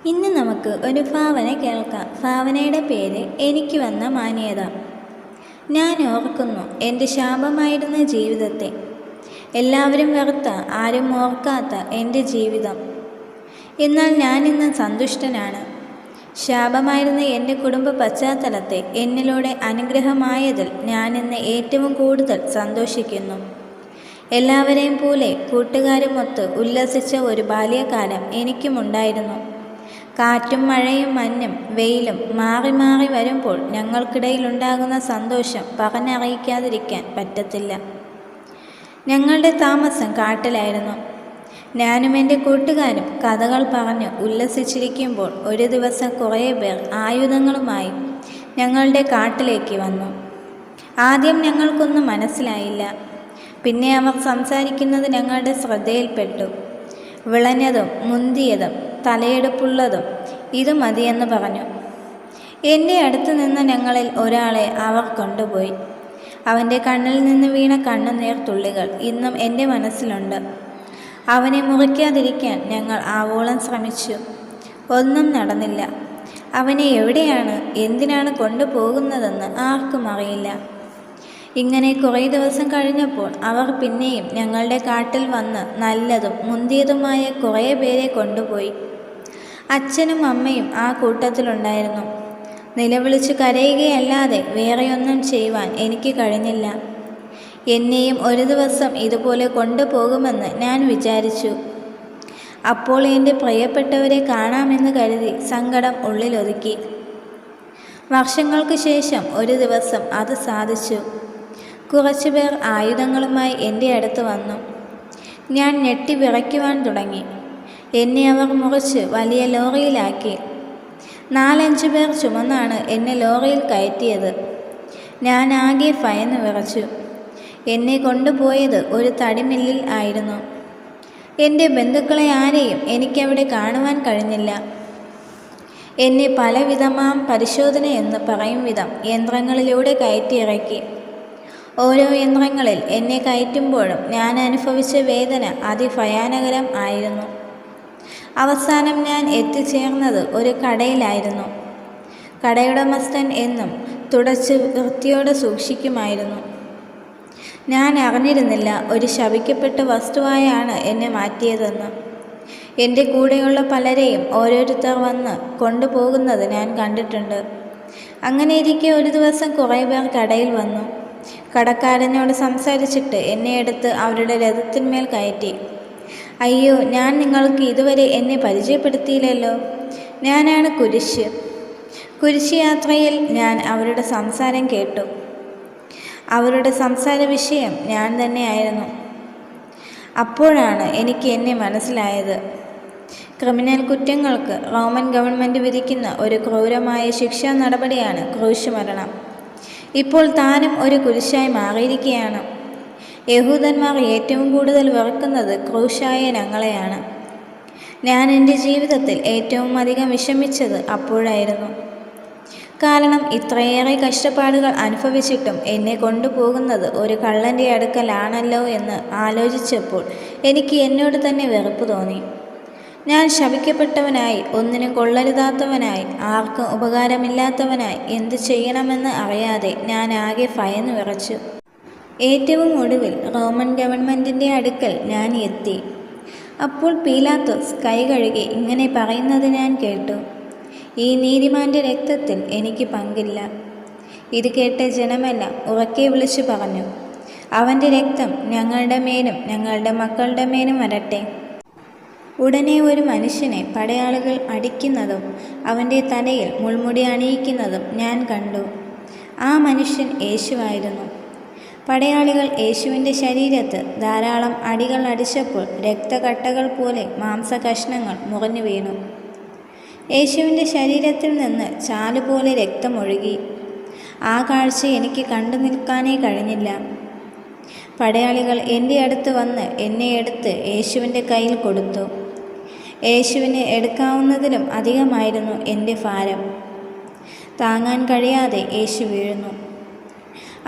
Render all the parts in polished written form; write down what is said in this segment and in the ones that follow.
ഇന്ന് നമുക്ക് ഒരു ഭാവന കേൾക്കാം. ഭാവനയുടെ പേര് എനിക്ക് വന്ന മാന്യത. ഞാൻ ഓർക്കുന്നു എൻ്റെ ശാപമായിരുന്ന ജീവിതത്തെ. എല്ലാവരും വെറുത്ത, ആരും ഓർക്കാത്ത എൻ്റെ ജീവിതം. എന്നാൽ ഞാനിന്ന് സന്തുഷ്ടനാണ്. ശാപമായിരുന്ന എൻ്റെ കുടുംബ പശ്ചാത്തലത്തെ എന്നിലൂടെ അനുഗ്രഹമായതിൽ ഞാനിന്ന് ഏറ്റവും കൂടുതൽ സന്തോഷിക്കുന്നു. എല്ലാവരെയും പോലെ കൂട്ടുകാരുമൊത്ത് ഉല്ലസിച്ച ഒരു ബാല്യകാലം എനിക്കുമുണ്ടായിരുന്നു. കാറ്റും മഴയും മഞ്ഞും വെയിലും മാറി മാറി വരുമ്പോൾ ഞങ്ങൾക്കിടയിലുണ്ടാകുന്ന സന്തോഷം പറഞ്ഞറിയിക്കാതിരിക്കാൻ പറ്റത്തില്ല. ഞങ്ങളുടെ താമസം കാട്ടിലായിരുന്നു. ഞാനും എൻ്റെ കൂട്ടുകാരും കഥകൾ പറഞ്ഞ് ഉല്ലസിച്ചിരിക്കുമ്പോൾ ഒരു ദിവസം കുറേ പേർ ആയുധങ്ങളുമായി ഞങ്ങളുടെ കാട്ടിലേക്ക് വന്നു. ആദ്യം ഞങ്ങൾക്കൊന്നും മനസ്സിലായില്ല. പിന്നെ അവർ സംസാരിക്കുന്നത് ഞങ്ങളുടെ ശ്രദ്ധയിൽപ്പെട്ടു. വിളഞ്ഞതും മുന്തിയതും തലയെടുപ്പുള്ളതും ഇത് മതിയെന്ന് പറഞ്ഞു. എൻ്റെ അടുത്ത് നിന്ന ഞങ്ങളിൽ ഒരാളെ അവർ കൊണ്ടുപോയി. അവൻ്റെ കണ്ണിൽ നിന്ന് വീണ കണ്ണുനീർ തുള്ളികൾ ഇന്നും എൻ്റെ മനസ്സിലുണ്ട്. അവനെ മുറിക്കാതിരിക്കാൻ ഞങ്ങൾ ആവോളം ശ്രമിച്ചു. ഒന്നും നടന്നില്ല. അവനെ എവിടെയാണ്, എന്തിനാണ് കൊണ്ടുപോകുന്നതെന്ന് ആർക്കും അറിയില്ല. ഇങ്ങനെ കുറേ ദിവസം കഴിഞ്ഞപ്പോൾ അവർ പിന്നെയും ഞങ്ങളുടെ കാട്ടിൽ വന്ന് നല്ലതും മുന്തിയതുമായ കുറേ പേരെ കൊണ്ടുപോയി. അച്ഛനും അമ്മയും ആ കൂട്ടത്തിലുണ്ടായിരുന്നു. നിലവിളിച്ചു കരയുകയല്ലാതെ വേറെയൊന്നും ചെയ്യുവാൻ എനിക്ക് കഴിഞ്ഞില്ല. എന്നെയും ഒരു ദിവസം ഇതുപോലെ കൊണ്ടുപോകുമെന്ന് ഞാൻ വിചാരിച്ചു. അപ്പോൾ എൻ്റെ പ്രിയപ്പെട്ടവരെ കാണാമെന്ന് കരുതി സങ്കടം ഉള്ളിലൊതുക്കി. വർഷങ്ങൾക്ക് ശേഷം ഒരു ദിവസം അത് സാധിച്ചു. കുറച്ചുപേർ ആയുധങ്ങളുമായി എൻ്റെ അടുത്ത് വന്നു. ഞാൻ ഞെട്ടി വിറയ്ക്കുവാൻ തുടങ്ങി. എന്നെ അവർ മുറിച്ച് വലിയ ലോറിയിലാക്കി. 4-5 പേർ ചുമന്നാണ് എന്നെ ലോറിയിൽ കയറ്റിയത്. ഞാൻ ആകെ ഭയന്ന് വിറച്ചു. എന്നെ കൊണ്ടുപോയത് ഒരു തടിമില്ലിൽ ആയിരുന്നു. എൻ്റെ ബന്ധുക്കളെ ആരെയും എനിക്കവിടെ കാണുവാൻ കഴിഞ്ഞില്ല. എന്നെ പലവിധമാം പരിശോധന എന്ന് പറയും വിധം യന്ത്രങ്ങളിലൂടെ കയറ്റിയിറക്കി. ഓരോ യന്ത്രങ്ങളിൽ എന്നെ കയറ്റുമ്പോഴും ഞാൻ അനുഭവിച്ച വേദന അതിഭയാനകരം ആയിരുന്നു. അവസാനം ഞാൻ എത്തിച്ചേർന്നത് ഒരു കടയിലായിരുന്നു. കടയുടമസ്ഥൻ എന്നും തുടച്ച് വൃത്തിയോടെ സൂക്ഷിക്കുമായിരുന്നു. ഞാൻ അറിഞ്ഞിരുന്നില്ല ഒരു ശപിക്കപ്പെട്ട വസ്തുവായാണ് എന്നെ മാറ്റിയതെന്ന്. എൻ്റെ കൂടെയുള്ള പലരെയും ഓരോരുത്തർ വന്ന് കൊണ്ടുപോകുന്നത് ഞാൻ കണ്ടിട്ടുണ്ട്. അങ്ങനെയിരിക്കെ ഒരു ദിവസം കുറേ പേർ കടയിൽ വന്നു. കടക്കാരനോട് സംസാരിച്ചിട്ട് എന്നെ എടുത്ത് അവരുടെ രഥത്തിന്മേൽ കയറ്റി. അയ്യോ, ഞാൻ നിങ്ങൾക്ക് ഇതുവരെ എന്നെ പരിചയപ്പെടുത്തിയില്ലല്ലോ. ഞാനാണ് കുരിശ്. കുരിശ് യാത്രയിൽ ഞാൻ അവരുടെ സംസാരം കേട്ടു. അവരുടെ സംസാര വിഷയം ഞാൻ തന്നെയായിരുന്നു. അപ്പോഴാണ് എനിക്ക് എന്നെ മനസ്സിലായത്. ക്രിമിനൽ കുറ്റങ്ങൾക്ക് റോമൻ ഗവൺമെൻറ് വിധിക്കുന്ന ഒരു ക്രൂരമായ ശിക്ഷാ നടപടിയാണ് ക്രൂശുമരണം. ഇപ്പോൾ താനും ഒരു കുരിശായി മാറിയിരിക്കുകയാണ്. യഹൂദന്മാർ ഏറ്റവും കൂടുതൽ വെറുക്കുന്നത് ക്രൂശായ ഞങ്ങളെയാണ്. ഞാൻ എൻ്റെ ജീവിതത്തിൽ ഏറ്റവും അധികം വിഷമിച്ചത് അപ്പോഴായിരുന്നു. കാരണം ഇത്രയേറെ കഷ്ടപ്പാടുകൾ അനുഭവിച്ചിട്ടും എന്നെ കൊണ്ടുപോകുന്നത് ഒരു കള്ളൻ്റെ അടുക്കലാണല്ലോ എന്ന് ആലോചിച്ചപ്പോൾ എനിക്ക് എന്നോട് തന്നെ വെറുപ്പ് തോന്നി. ഞാൻ ശപിക്കപ്പെട്ടവനായി, ഒന്നിനും കൊള്ളരുതാത്തവനായി, ആർക്കും ഉപകാരമില്ലാത്തവനായി എന്തു ചെയ്യണമെന്ന് അറിയാതെ ഞാൻ ആകെ ഭയന്നു വിറച്ചു. ഏറ്റവും ഒടുവിൽ റോമൻ ഗവൺമെൻറ്റിൻ്റെ അടുക്കൽ ഞാൻ എത്തി. അപ്പോൾ പീലാത്തോസ് കൈ കഴുകി ഇങ്ങനെ പറയുന്നത് ഞാൻ കേട്ടു: ഈ നീതിമാൻ്റെ രക്തത്തിൽ എനിക്ക് പങ്കില്ല. ഇത് കേട്ട ജനമെല്ലാം ഉറക്കെ വിളിച്ചു പറഞ്ഞു: അവൻ്റെ രക്തം ഞങ്ങളുടെ മേലും ഞങ്ങളുടെ മക്കളുടെ മേലും വരട്ടെ. ഉടനെ ഒരു മനുഷ്യനെ പടയാളികൾ അടിക്കുന്നതും അവൻ്റെ തലയിൽ മുൾമുടി അണിയിക്കുന്നതും ഞാൻ കണ്ടു. ആ മനുഷ്യൻ യേശുവായിരുന്നു. പടയാളികൾ യേശുവിൻ്റെ ശരീരത്ത് ധാരാളം അടികൾ അടിച്ചപ്പോൾ രക്തക്കട്ടകൾ പോലെ മാംസകഷ്ണങ്ങൾ മുറിഞ്ഞു വീണു. യേശുവിൻ്റെ ശരീരത്തിൽ നിന്ന് ചാലുപോലെ രക്തമൊഴുകി. ആ കാഴ്ച എനിക്ക് കണ്ടു നിൽക്കാനേ കഴിഞ്ഞില്ല. പടയാളികൾ എൻ്റെ അടുത്ത് വന്ന് എന്നെ എടുത്ത് യേശുവിൻ്റെ കയ്യിൽ കൊടുത്തു. യേശുവിന് എടുക്കാവുന്നതിലും അധികമായിരുന്നു എൻ്റെ ഭാരം. താങ്ങാൻ കഴിയാതെ യേശു വീഴുന്നു.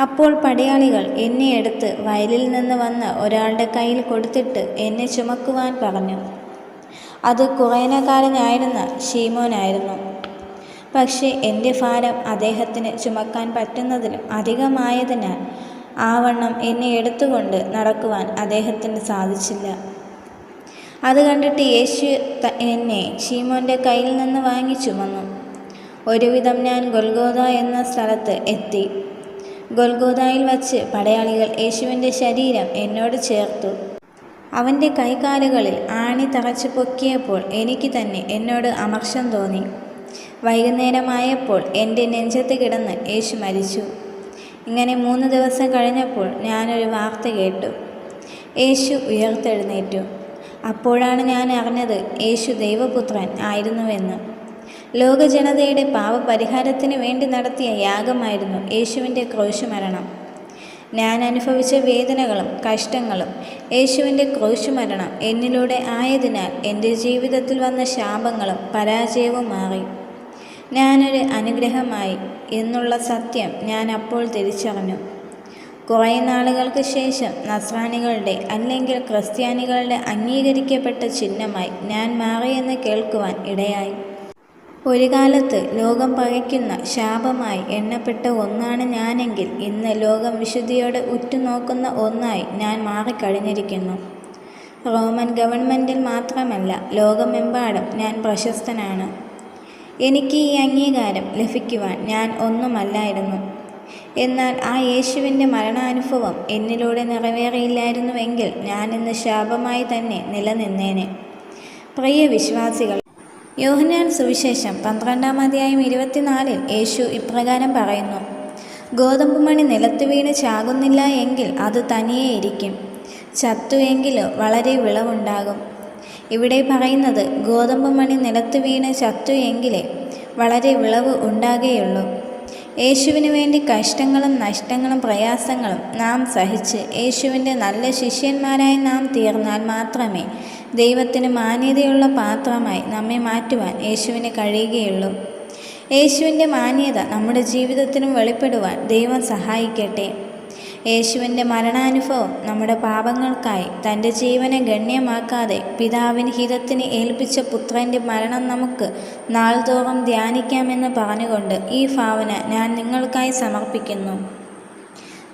അപ്പോൾ പടയാളികൾ എന്നെ എടുത്ത് വയലിൽ നിന്ന് വന്ന ഒരാളുടെ കയ്യിൽ കൊടുത്തിട്ട് എന്നെ ചുമക്കുവാൻ പറഞ്ഞു. അത് കുറേനക്കാരനായിരുന്ന ശീമോനായിരുന്നു. പക്ഷേ എൻ്റെ ഭാരം അദ്ദേഹത്തിന് ചുമക്കാൻ പറ്റുന്നതിലും അധികമായതിനാൽ ആവണ്ണം എന്നെ എടുത്തുകൊണ്ട് നടക്കുവാൻ അദ്ദേഹത്തിന് സാധിച്ചില്ല. അത് കണ്ടിട്ട് യേശു എന്നെ ശീമോൻ്റെ കയ്യിൽ നിന്ന് വാങ്ങി ചുമന്നു. ഒരുവിധം ഞാൻ ഗൊൽഗോഥ എന്ന സ്ഥലത്ത് എത്തി. ഗൊൽഗോഥയിൽ വച്ച് പടയാളികൾ യേശുവിൻ്റെ ശരീരം എന്നോട് ചേർത്തു. അവൻ്റെ കൈകാലുകളിൽ ആണി തറച്ച് പൊക്കിയപ്പോൾ എനിക്ക് തന്നെ എന്നോട് അമർഷം തോന്നി. വൈകുന്നേരമായപ്പോൾ എൻ്റെ നെഞ്ചത്ത് കിടന്ന് യേശു മരിച്ചു. ഇങ്ങനെ 3 ദിവസം കഴിഞ്ഞപ്പോൾ ഞാനൊരു വാർത്ത കേട്ടു. യേശു ഉയർത്തെഴുന്നേറ്റു. അപ്പോഴാണ് ഞാൻ അറിഞ്ഞത് യേശു ദൈവപുത്രൻ ആയിരുന്നുവെന്ന്. ലോകജനതയുടെ പാപപരിഹാരത്തിന് വേണ്ടി നടത്തിയ യാഗമായിരുന്നു യേശുവിൻ്റെ ക്രൂശുമരണം. ഞാൻ അനുഭവിച്ച വേദനകളും കഷ്ടങ്ങളും യേശുവിൻ്റെ ക്രൂശുമരണം എന്നിലൂടെ ആയതിനാൽ എൻ്റെ ജീവിതത്തിൽ വന്ന ശാപങ്ങളും പരാജയവും മാറി. ഞാനൊരു അനുഗ്രഹമായി എന്നുള്ള സത്യം ഞാൻ അപ്പോൾ തിരിച്ചറിഞ്ഞു. കുറേ നാളുകൾക്ക് ശേഷം നസ്രാണികളുടെ അല്ലെങ്കിൽ ക്രിസ്ത്യാനികളുടെ അംഗീകരിക്കപ്പെട്ട ചിഹ്നമായി ഞാൻ മാറിയെന്ന് കേൾക്കുവാൻ ഇടയായി. ഒരു കാലത്ത് ലോകം പകയ്ക്കുന്ന ശാപമായി എണ്ണപ്പെട്ട ഒന്നാണ് ഞാനെങ്കിൽ ഇന്ന് ലോകം വിശുദ്ധിയോടെ ഉറ്റുനോക്കുന്ന ഒന്നായി ഞാൻ മാറിക്കഴിഞ്ഞിരിക്കുന്നു. റോമൻ ഗവൺമെൻറ്റിൽ മാത്രമല്ല, ലോകമെമ്പാടും ഞാൻ പ്രശസ്തനാണ്. എനിക്ക് ഈ അംഗീകാരം ലഭിക്കുവാൻ ഞാൻ ഒന്നുമല്ലായിരുന്നു. എന്നാൽ ആ യേശുവിൻ്റെ മരണാനുഭവം എന്നിലൂടെ നിറവേറിയില്ലായിരുന്നുവെങ്കിൽ ഞാൻ ഇന്ന് ശാപമായി തന്നെ നിലനിന്നേനെ. പ്രിയ വിശ്വാസികൾ, യോഹന്നാൻ സുവിശേഷം 12-ാം അധ്യായം 24 യേശു ഇപ്രകാരം പറയുന്നു: ഗോതമ്പുമണി നിലത്ത് വീണ് ചാകുന്നില്ല എങ്കിൽ അത് തനിയെ ഇരിക്കും, ചത്തു എങ്കിലോ വളരെ വിളവുണ്ടാകും. ഇവിടെ പറയുന്നത് ഗോതമ്പുമണി നിലത്ത് വീണ് ചത്തു എങ്കിലേ വളരെ വിളവ് ഉണ്ടാകുകയുള്ളൂ. യേശുവിന് വേണ്ടി കഷ്ടങ്ങളും നഷ്ടങ്ങളും പ്രയാസങ്ങളും നാം സഹിച്ച് യേശുവിൻ്റെ നല്ല ശിഷ്യന്മാരായി നാം തീർന്നാൽ മാത്രമേ ദൈവത്തിന് മാന്യതയുള്ള പാത്രമായി നമ്മെ മാറ്റുവാൻ യേശുവിന് കഴിയുകയുള്ളൂ. യേശുവിൻ്റെ മാന്യത നമ്മുടെ ജീവിതത്തിനും വെളിപ്പെടുവാൻ ദൈവം സഹായിക്കട്ടെ. യേശുവിൻ്റെ മരണാനുഭവം നമ്മുടെ പാപങ്ങൾക്കായി തൻ്റെ ജീവനെ ഗണ്യമാക്കാതെ പിതാവിന് ഹിതത്തിന് ഏൽപ്പിച്ച പുത്രൻ്റെ മരണം നമുക്ക് നാൾതോറും ധ്യാനിക്കാമെന്ന് പറഞ്ഞുകൊണ്ട് ഈ ഭാവന ഞാൻ നിങ്ങൾക്കായി സമർപ്പിക്കുന്നു.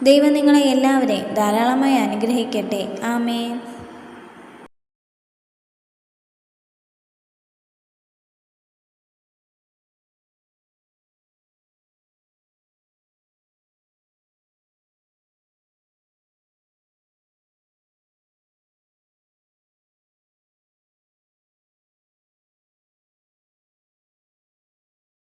ദൈവം നിങ്ങളെ എല്ലാവരെയും ധാരാളമായി അനുഗ്രഹിക്കട്ടെ. ആമേൻ.